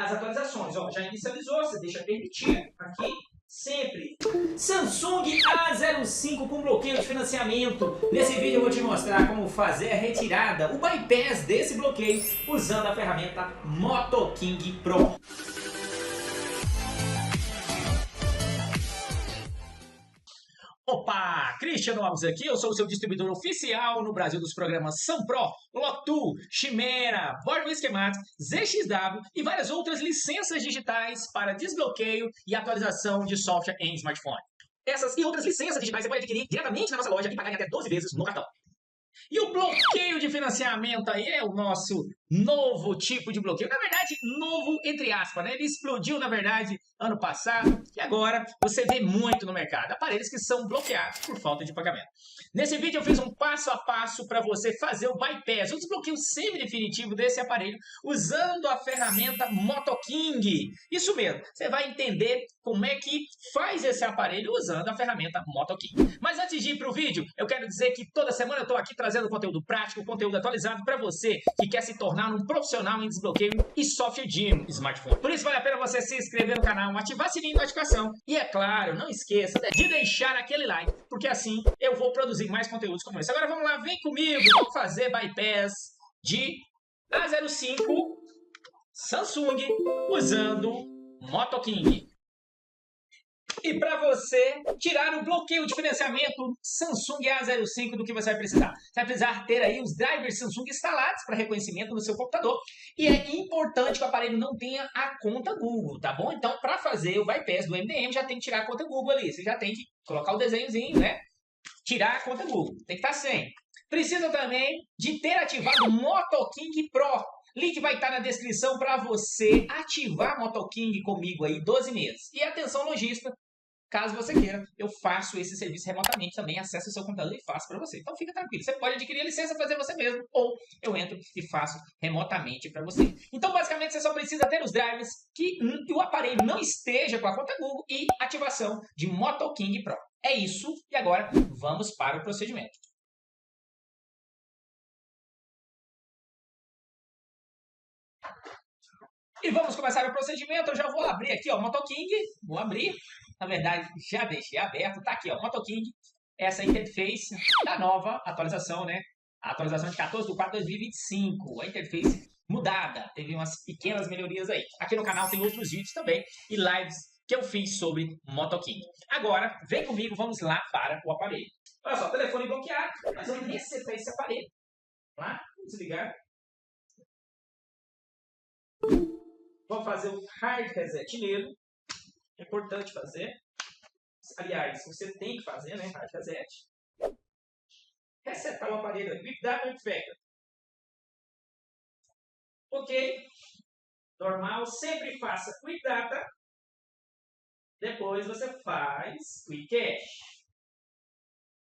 as atualizações. Ó, já inicializou, você deixa permitir aqui. Sempre. Samsung A05 com bloqueio de financiamento. Nesse vídeo eu vou te mostrar como fazer a retirada, o bypass desse bloqueio, usando a ferramenta MotoKing Pro. Opa, Cristiano Alves aqui, eu sou o seu distribuidor oficial no Brasil dos programas SunPro, Lotu, Chimera, Borderway Schematic, ZXW e várias outras licenças digitais para desbloqueio e atualização de software em smartphone. Essas e outras licenças digitais você pode adquirir diretamente na nossa loja e pagar em até 12 vezes no cartão. E o bloqueio de financiamento aí é o nosso novo tipo de bloqueio. Na verdade, novo entre aspas, né? Ele explodiu, na verdade, ano passado e agora você vê muito no mercado. Aparelhos que são bloqueados por falta de pagamento. Nesse vídeo eu fiz um passo a passo para você fazer o bypass, o desbloqueio semi-definitivo desse aparelho usando a ferramenta MotoKing. Isso mesmo, você vai entender como é que faz esse aparelho usando a ferramenta MotoKing. Mas antes de ir para o vídeo, eu quero dizer que toda semana eu estou aqui trazendo conteúdo prático, conteúdo atualizado para você que quer se tornar um profissional em desbloqueio e software de smartphone. Por isso vale a pena você se inscrever no canal, ativar o sininho de notificação e, é claro, não esqueça de deixar aquele like, porque assim eu vou produzir mais conteúdos como esse. Agora vamos lá, vem comigo, vamos fazer bypass de A05 Samsung usando MotoKing. E para você tirar o bloqueio de financiamento Samsung A05, do que você vai precisar? Você vai precisar ter aí os drivers Samsung instalados para reconhecimento no seu computador. E é importante que o aparelho não tenha a conta Google, tá bom? Então, para fazer o bypass do MDM, já tem que tirar a conta Google ali. Você já tem que colocar o desenhozinho, né? Tirar a conta Google. Tem que estar sem. Precisa também de ter ativado o MotoKing Pro. Link vai estar na descrição para você ativar MotoKing comigo aí 12 meses. E atenção lojista, caso você queira, eu faço esse serviço remotamente também, acesso o seu computador e faço para você. Então fica tranquilo, você pode adquirir a licença, fazer você mesmo, ou eu entro e faço remotamente para você. Então basicamente você só precisa ter os drivers que o aparelho não esteja com a conta Google e ativação de MotoKing Pro. É isso, e agora vamos para o procedimento. E vamos começar o procedimento. Eu já vou abrir aqui, ó, MotoKing. Vou abrir. Na verdade, já deixei aberto. Tá aqui, ó, MotoKing. Essa interface da nova atualização, né? A atualização de 14/4/2025. A interface mudada. Teve umas pequenas melhorias aí. Aqui no canal tem outros vídeos também e lives que eu fiz sobre MotoKing. Agora, vem comigo, vamos lá para o aparelho. Olha só, telefone bloqueado. Nós vamos resetar esse aparelho. Vamos lá, vamos desligar. Vamos fazer um hard reset nele. É importante fazer. Aliás, você tem que fazer, né? Hard reset. Resetar o aparelho. Quick Data Factor. Ok. Normal. Sempre faça Quick Data. Depois você faz Quick Cache.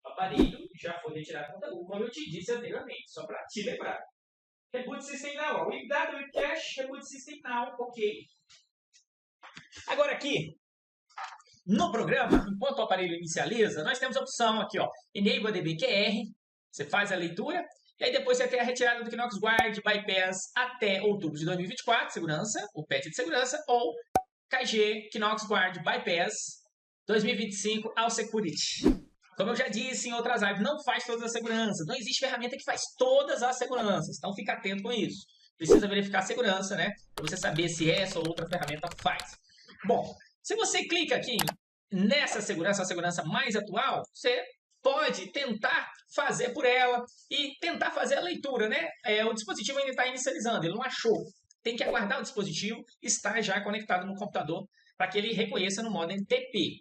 O aparelho já foi retirado da conta Google, como eu te disse anteriormente. Só para te lembrar. Reboot System Now. Quick Data, Quick Cache, Reboot System Now. Ok. Agora aqui, no programa, enquanto o aparelho inicializa, nós temos a opção aqui, ó, Enable ADB QR, você faz a leitura, e aí depois você tem a retirada do Knox Guard Bypass até outubro de 2024, segurança, o patch de segurança, ou KG Knox Guard Bypass 2025 ao Security. Como eu já disse em outras lives, não faz todas as seguranças, não existe ferramenta que faz todas as seguranças, então fica atento com isso. Precisa verificar a segurança, né, para você saber se essa ou outra ferramenta faz. Bom, se você clica aqui nessa segurança, a segurança mais atual, você pode tentar fazer por ela e tentar fazer a leitura, né? O dispositivo ainda está inicializando, ele não achou. Tem que aguardar o dispositivo estar já conectado no computador para que ele reconheça no modo NTP.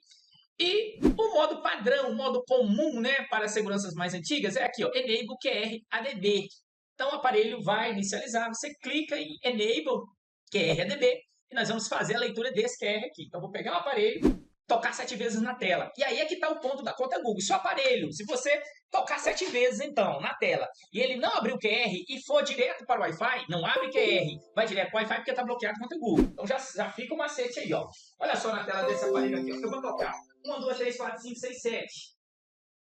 E o modo padrão, o modo comum, né, para seguranças mais antigas é aqui, ó, Enable QR ADB. Então o aparelho vai inicializar, você clica em Enable QR ADB. E nós vamos fazer a leitura desse QR aqui. Então, eu vou pegar o aparelho, tocar 7 vezes na tela. E aí é que está o ponto da conta Google. Se o aparelho, se você tocar 7 vezes, então, na tela, e ele não abrir o QR e for direto para o Wi-Fi, não abre o QR, vai direto para o Wi-Fi porque está bloqueado com a conta Google. Então, já fica o macete aí, ó. Olha só na tela desse aparelho aqui, ó. Eu vou tocar 1, 2, 3, 4, 5, 6, 7.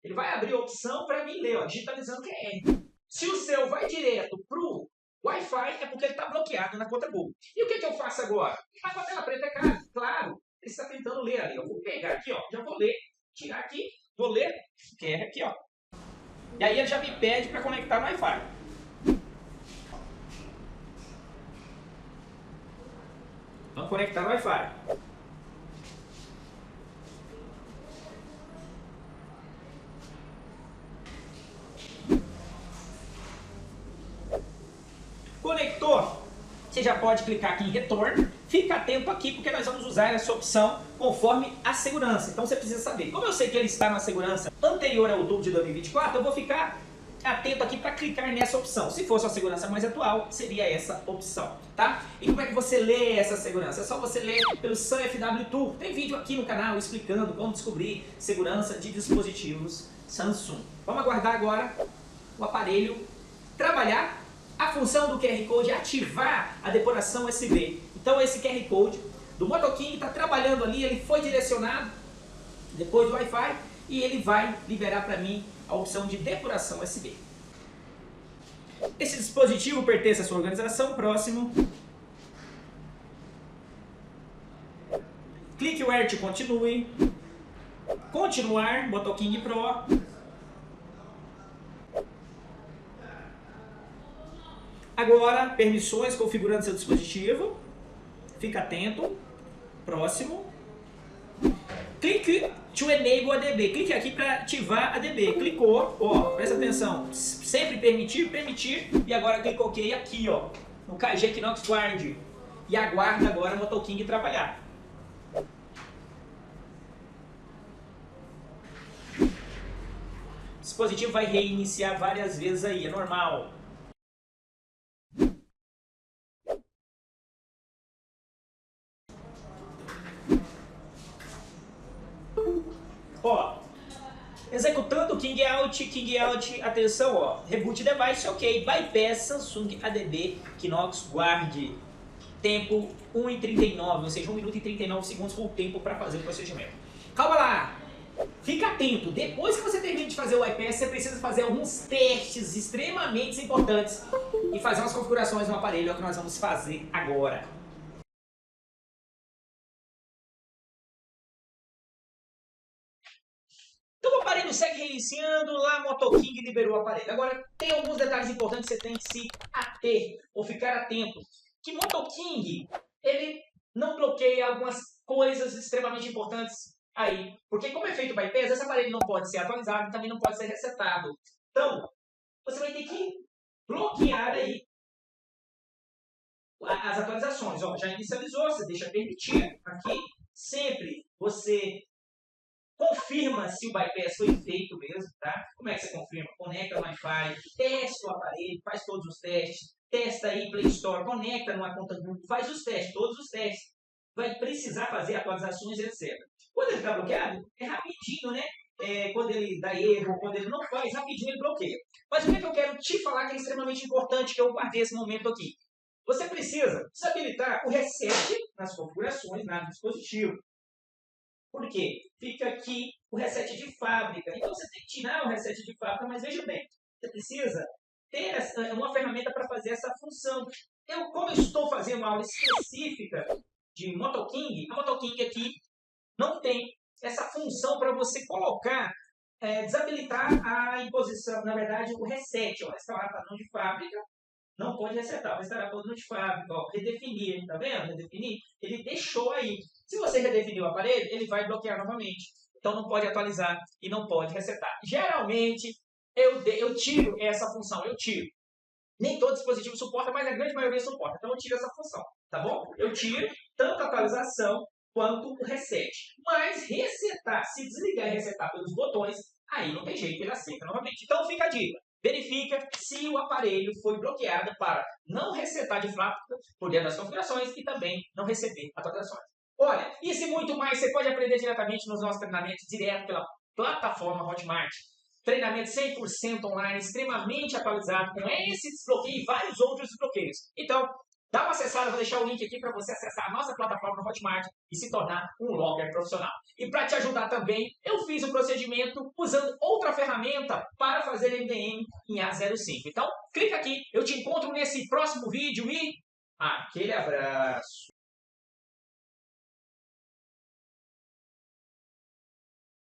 Ele vai abrir a opção para mim ler, ó, digitalizando o QR. Se o seu vai direto para o Wi-Fi é porque ele está bloqueado na conta Google. E o que eu faço agora? A com a tela preta é claro, ele está tentando ler ali. Eu vou pegar aqui, ó, já vou ler, tirar aqui, vou ler, QR aqui, ó. E aí ele já me pede para conectar no Wi-Fi. Vamos conectar no Wi-Fi. Conector, você já pode clicar aqui em retorno. Fica atento aqui porque nós vamos usar essa opção conforme a segurança. Então você precisa saber. Como eu sei que ele está na segurança anterior ao outubro de 2024, eu vou ficar atento aqui para clicar nessa opção. Se fosse uma segurança mais atual, seria essa opção, tá? E como é que você lê essa segurança? É só você ler pelo SunFW Tour. Tem vídeo aqui no canal explicando como descobrir segurança de dispositivos Samsung. Vamos aguardar agora o aparelho trabalhar. A função do QR Code é ativar a depuração USB. Então esse QR Code do MotoKing está trabalhando ali, ele foi direcionado depois do Wi-Fi e ele vai liberar para mim a opção de depuração USB. Esse dispositivo pertence à sua organização. Próximo. Clique o Where continue. Continuar, MotoKing Pro. Agora, permissões configurando seu dispositivo. Fica atento. Próximo. Clique to enable ADB. Clique aqui para ativar ADB. Clicou, ó, presta atenção. Sempre permitir, permitir. E agora clica OK aqui, ó, no KG Kinox Guard. E aguarda agora o MotoKing trabalhar. O dispositivo vai reiniciar várias vezes aí, é normal. Ó, executando King Out, atenção, ó, reboot device, ok, bypass Samsung ADB Kinox Guard, tempo 1:39, ou seja, 1 minuto e 39 segundos foi o tempo para fazer o procedimento. Calma lá, fica atento, depois que você termina de fazer o bypass, você precisa fazer alguns testes extremamente importantes e fazer umas configurações no aparelho, é o que nós vamos fazer agora. Então o aparelho segue reiniciando, lá a MotoKing liberou o aparelho. Agora, tem alguns detalhes importantes que você tem que se ater, ou ficar atento. Que MotoKing, ele não bloqueia algumas coisas extremamente importantes aí. Porque como é feito o bypass, esse aparelho não pode ser atualizado e também não pode ser resetado. Então, você vai ter que bloquear aí as atualizações. Ó, já inicializou, você deixa permitir aqui. Sempre você confirma se o bypass foi feito mesmo, tá? Como é que você confirma? Conecta no Wi-Fi, testa o aparelho, faz todos os testes, testa aí Play Store, conecta numa conta Google, faz os testes, todos os testes. Vai precisar fazer atualizações, etc. Quando ele está bloqueado, é rapidinho, né? Quando ele dá erro, quando ele não faz, rapidinho ele bloqueia. Mas o que eu quero te falar que é extremamente importante, que eu guardei esse momento aqui? Você precisa desabilitar o reset nas configurações, no dispositivo. Por quê? Fica aqui o reset de fábrica. Então você tem que tirar o reset de fábrica, mas veja bem, você precisa ter uma ferramenta para fazer essa função. Como eu estou fazendo uma aula específica de MotoKing, a MotoKing aqui não tem essa função para você colocar, desabilitar a imposição, na verdade, o reset, ó, restaurar padrão de fábrica. Não pode resetar, vai estar padrão de fábrica, ó, redefinir, tá vendo? Redefinir, ele deixou aí. Se você redefinir o aparelho, ele vai bloquear novamente. Então não pode atualizar e não pode resetar. Geralmente, eu tiro essa função, eu tiro. Nem todo dispositivo suporta, mas a grande maioria suporta. Então eu tiro essa função, tá bom? Eu tiro tanto a atualização quanto o reset. Mas resetar, se desligar e resetar pelos botões, aí não tem jeito, ele aceita novamente. Então fica a dica. Verifica se o aparelho foi bloqueado para não resetar de fábrica por dentro das configurações e também não receber atualizações. Olha, isso e muito mais você pode aprender diretamente nos nossos treinamentos, direto pela plataforma Hotmart. Treinamento 100% online, extremamente atualizado, com esse desbloqueio e vários outros desbloqueios. Então, Dá uma acessada, vou deixar o link aqui para você acessar a nossa plataforma no Hotmart e se tornar um logger profissional. E para te ajudar também, eu fiz o procedimento usando outra ferramenta para fazer MDM em A05. Então, clica aqui, eu te encontro nesse próximo vídeo e aquele abraço!